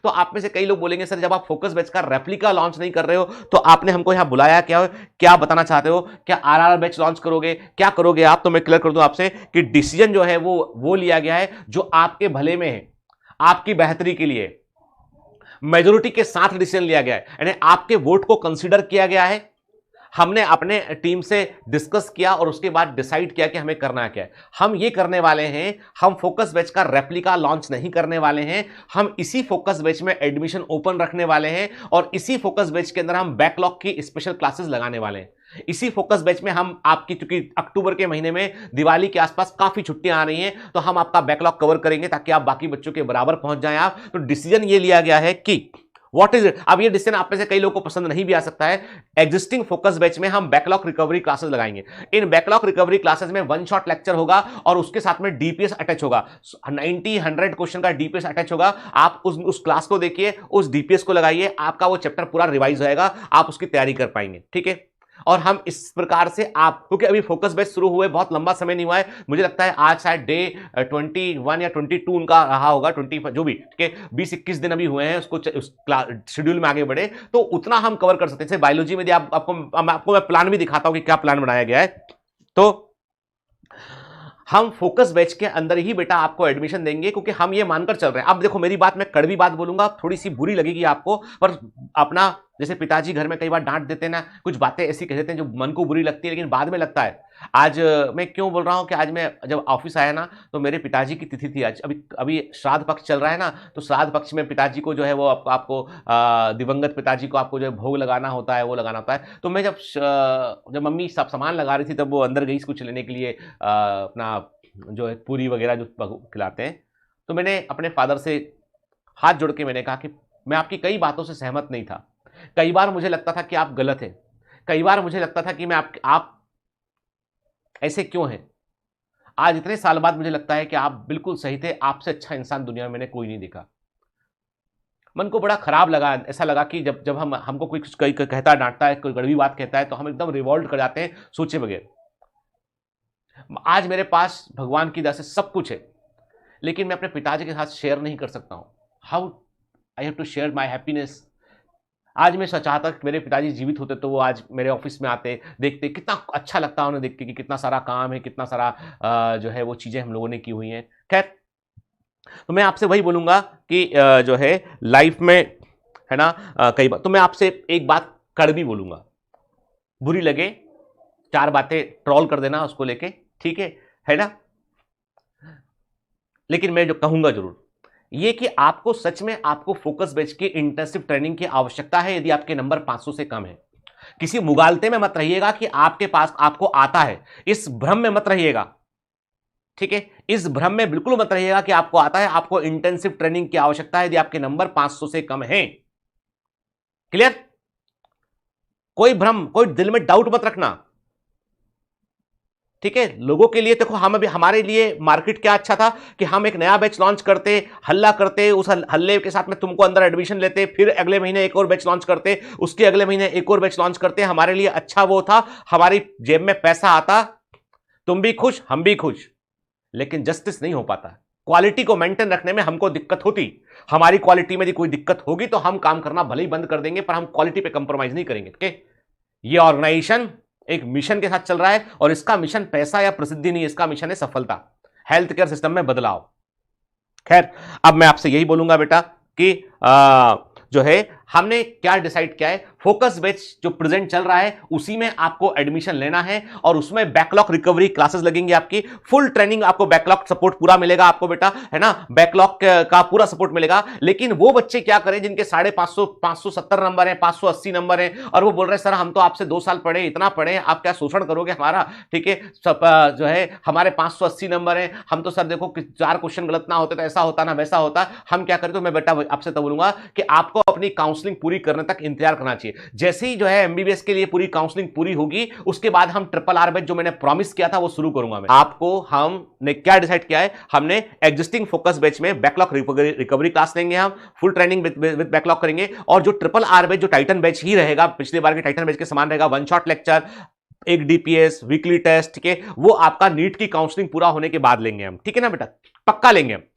तो आप में से कई लोग बोलेंगे सर जब आप फोकस बैच का रेप्लिका लॉन्च नहीं कर रहे हो तो आपने हमको यहां बुलाया क्या, क्या बताना चाहते हो, क्या आरआर बैच लॉन्च करोगे, क्या करोगे आप? तो मैं क्लियर कर दूं आपसे कि डिसीजन जो है वो लिया गया है जो आपके भले में है, आपकी बेहतरी के लिए मेजोरिटी के साथ डिसीजन लिया गया है, यानी आपके वोट को कंसीडर किया गया है। हमने अपने टीम से डिस्कस किया और उसके बाद डिसाइड किया कि हमें करना क्या है। हम ये करने वाले हैं, हम फोकस बैच का रेप्लिका लॉन्च नहीं करने वाले हैं, हम इसी फोकस बैच में एडमिशन ओपन रखने वाले हैं और इसी फोकस बैच के अंदर हम बैकलॉग की स्पेशल क्लासेस लगाने वाले हैं। इसी फोकस बैच में हम आपकी, चूंकि अक्टूबर के महीने में दिवाली के आसपास काफी छुट्टियां आ रही हैं, तो हम आपका बैकलॉग कवर करेंगे ताकि आप बाकी बच्चों के बराबर पहुंच जाएं आप। तो डिसीजन ये लिया गया है कि व्हाट इज इट। अब ये डिसीजन आप में से कई लोगों को पसंद नहीं भी आ सकता है। एग्जिस्टिंग फोकस बैच में हम बैकलॉग रिकवरी क्लासेस लगाएंगे। इन बैकलॉग रिकवरी क्लासेस में वन शॉट लेक्चर होगा और उसके साथ में डीपीएस अटैच होगा। 90-100 क्वेश्चन का डीपीएस अटैच होगा। आप उस क्लास को देखिए, उस डीपीएस को लगाइए, आपका वो चैप्टर पूरा रिवाइज होएगा, आप उसकी तैयारी कर पाएंगे। ठीक है, और हम इस प्रकार से आप, क्योंकि अभी फोकस बैच शुरू हुए बहुत लंबा समय नहीं हुआ है, मुझे लगता है आज शायद डे 21 या 22 उनका रहा होगा, 20 जो भी, ठीक है, 20-21 दिन अभी हुए हैं उसको उस शेड्यूल में आगे बढ़े, तो उतना हम कवर कर सकते हैं। जैसे बायोलॉजी में आपको मैं प्लान भी दिखाता हूं कि क्या प्लान बनाया गया है। तो हम फोकस बैच के अंदर ही बेटा आपको एडमिशन देंगे, क्योंकि हम ये मानकर चल रहे हैं। अब देखो मेरी बात, मैं कड़वी बात बोलूंगा, थोड़ी सी बुरी लगेगी आपको, पर अपना, जैसे पिताजी घर में कई बार डांट देते हैं ना, कुछ बातें ऐसी कह देते हैं जो मन को बुरी लगती है लेकिन बाद में लगता है। आज मैं क्यों बोल रहा हूं कि आज मैं जब ऑफिस आया ना तो मेरे पिताजी की तिथि थी आज, अभी श्राद्ध पक्ष चल रहा है ना, तो श्राद्ध पक्ष में पिताजी को जो है वो आपको दिवंगत पिताजी को आपको जो है भोग लगाना होता है, वो लगाना होता है। तो मैं जब मम्मी सब सामान लगा रही थी तब वो अंदर गई कुछ लेने के लिए, अपना जो है पूरी वगैरह जो खिलाते हैं, तो मैंने अपने फादर से हाथ जोड़ के मैंने कहा कि मैं आपकी कई बातों से सहमत नहीं था। कई बार मुझे लगता था कि आप गलत हैं, कई बार मुझे लगता था कि आप ऐसे क्यों हैं। आज इतने साल बाद मुझे लगता है कि आप बिल्कुल सही थे, आपसे अच्छा इंसान दुनिया में मैंने कोई नहीं देखा। मन को बड़ा खराब लगा, ऐसा लगा कि जब हमको कोई कुछ कहता है, डांटता है, कोई कड़वी बात कहता है तो हम एकदम रिवॉल्ट कर जाते हैं सोचे बगैर। आज मेरे पास भगवान की दया से सब कुछ है, लेकिन मैं अपने पिताजी के साथ शेयर नहीं कर सकता हूं। How I have to share my happiness. आज मैं चाहता कि मेरे पिताजी जीवित होते तो वो आज मेरे ऑफिस में आते, देखते, कितना अच्छा लगता उन्हें देख के कि कितना सारा काम है, कितना सारा जो है वो चीज़ें हम लोगों ने की हुई हैं। खैर, तो मैं आपसे वही बोलूँगा कि जो है लाइफ में, है ना, कई बार तो मैं आपसे एक बात कड़वी बोलूँगा, बुरी लगे, 4 बातें ट्रोल कर देना उसको लेके, ठीक है ना, लेकिन मैं जो कहूँगा जरूर ये कि आपको सच में आपको फोकस बैच की इंटेंसिव ट्रेनिंग की आवश्यकता है यदि आपके नंबर 500 से कम है। किसी मुगालते में मत रहिएगा कि आपके पास आपको आता है, इस भ्रम में मत रहिएगा, ठीक है, इस भ्रम में बिल्कुल मत रहिएगा कि आपको आता है। आपको इंटेंसिव ट्रेनिंग की आवश्यकता है यदि आपके नंबर 500 से कम है। क्लियर? कोई भ्रम, कोई दिल में डाउट मत रखना, ठीक है। लोगों के लिए देखो, हम अभी, हमारे लिए मार्केट क्या अच्छा था कि हम एक नया बैच लॉन्च करते, हल्ला करते, उस हल्ले के साथ में तुमको अंदर एडमिशन लेते, फिर अगले महीने एक और बैच लॉन्च करते, उसके अगले महीने एक और बैच लॉन्च करते। हमारे लिए अच्छा वो था, हमारी जेब में पैसा आता, तुम भी खुश, हम भी खुश, लेकिन जस्टिस नहीं हो पाता। क्वालिटी को मेंटेन रखने में हमको दिक्कत होती। हमारी क्वालिटी में यदि कोई दिक्कत होगी तो हम काम करना भले ही बंद कर देंगे, पर हम क्वालिटी पे कंप्रोमाइज नहीं करेंगे। ठीक है, ये ऑर्गेनाइजेशन एक मिशन के साथ चल रहा है और इसका मिशन पैसा या प्रसिद्धि नहीं है, इसका मिशन है सफलता, हेल्थ केयर सिस्टम में बदलाव। खैर, अब मैं आपसे यही बोलूंगा बेटा कि जो है हमने क्या डिसाइड किया है, फोकस बैच जो प्रेजेंट चल रहा है उसी में आपको एडमिशन लेना है और उसमें बैकलॉग रिकवरी क्लासेस लगेंगी। आपकी फुल ट्रेनिंग, आपको बैकलॉग सपोर्ट पूरा मिलेगा आपको बेटा, है ना, बैकलॉग का पूरा सपोर्ट मिलेगा। लेकिन वो बच्चे क्या करें जिनके 550 570 नंबर है, 580 नंबर है और वो बोल रहे हैं सर हम तो आपसे 2 साल पढ़े, इतना पढ़े, आप क्या शोषण करोगे हमारा, ठीक है, जो है हमारे 580 नंबर है, हम तो सर देखो 4 क्वेश्चन गलत ना होते तो ऐसा होता ना वैसा होता, हम क्या करें। तो मैं बेटा आपसे तो बोलूंगा कि आपको अपनी काउंसलिंग पूरी करने तक इंतजार करना चाहिए। जैसे ही जो है एमबीबीएस के लिए पूरी काउंसलिंग पूरी होगी उसके बाद हम RRR बैच जो मैंने प्रॉमिस किया था वो शुरू करूंगा मैं आपको। हमने क्या डिसाइड किया है, हमने एग्जिस्टिंग फोकस बैच में बैकलॉग रिकवरी क्लास लेंगे, हम फुल ट्रेनिंग विद बैकलॉग करेंगे और जो RRR बैच जो टाइटन बैच ही रहेगा, पिछली बार के टाइटन बैच के समान रहेगा, वन शॉट लेक्चर, एक डीपीएस, वीकली टेस्ट, ठीक है, वो आपका नीट की काउंसलिंग पूरा होने के बाद लेंगे हम, ठीक है ना बेटा, पक्का लेंगे हम।